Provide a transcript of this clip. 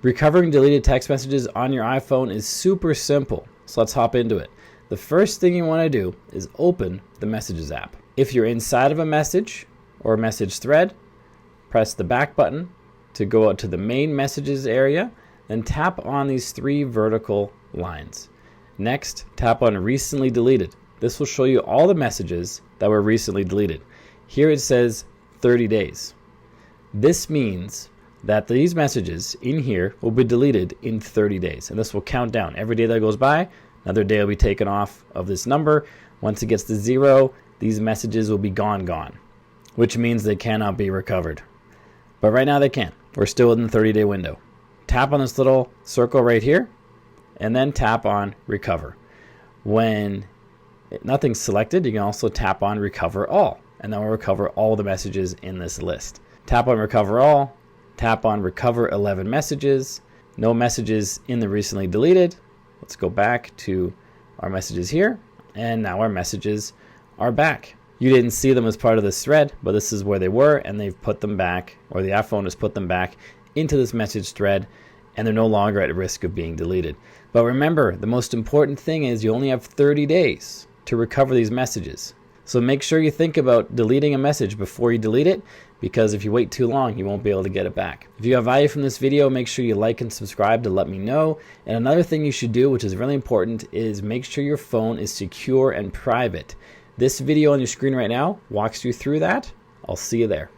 Recovering deleted text messages on your iPhone is super simple, so let's hop into it. The first thing you want to do is open the Messages app. If you're inside of a message or a message thread, press the back button to go out to the main messages area, then tap on these three vertical lines. Next, tap on Recently Deleted. This will show you all the messages that were recently deleted. Here it says 30 days. This means that these messages in here will be deleted in 30 days. And this will count down. Every day that goes by, another day will be taken off of this number. Once it gets to 0, these messages will be gone, which means they cannot be recovered. But right now they can. We're still in the 30-day window. Tap on this little circle right here, and then tap on Recover. When nothing's selected, you can also tap on Recover All, and then we'll recover all the messages in this list. Tap on Recover All, tap on Recover 11 messages. No messages in the recently deleted. Let's go back to our messages here, and now our messages are back. You didn't see them as part of this thread, but this is where they were, and they've put them back, or the iPhone has put them back into this message thread, and they're no longer at risk of being deleted. But remember, the most important thing is you only have 30 days to recover these messages. So make sure you think about deleting a message before you delete it, because if you wait too long, you won't be able to get it back. If you have value from this video, make sure you like and subscribe to let me know. And another thing you should do, which is really important, is make sure your phone is secure and private. This video on your screen right now walks you through that. I'll see you there.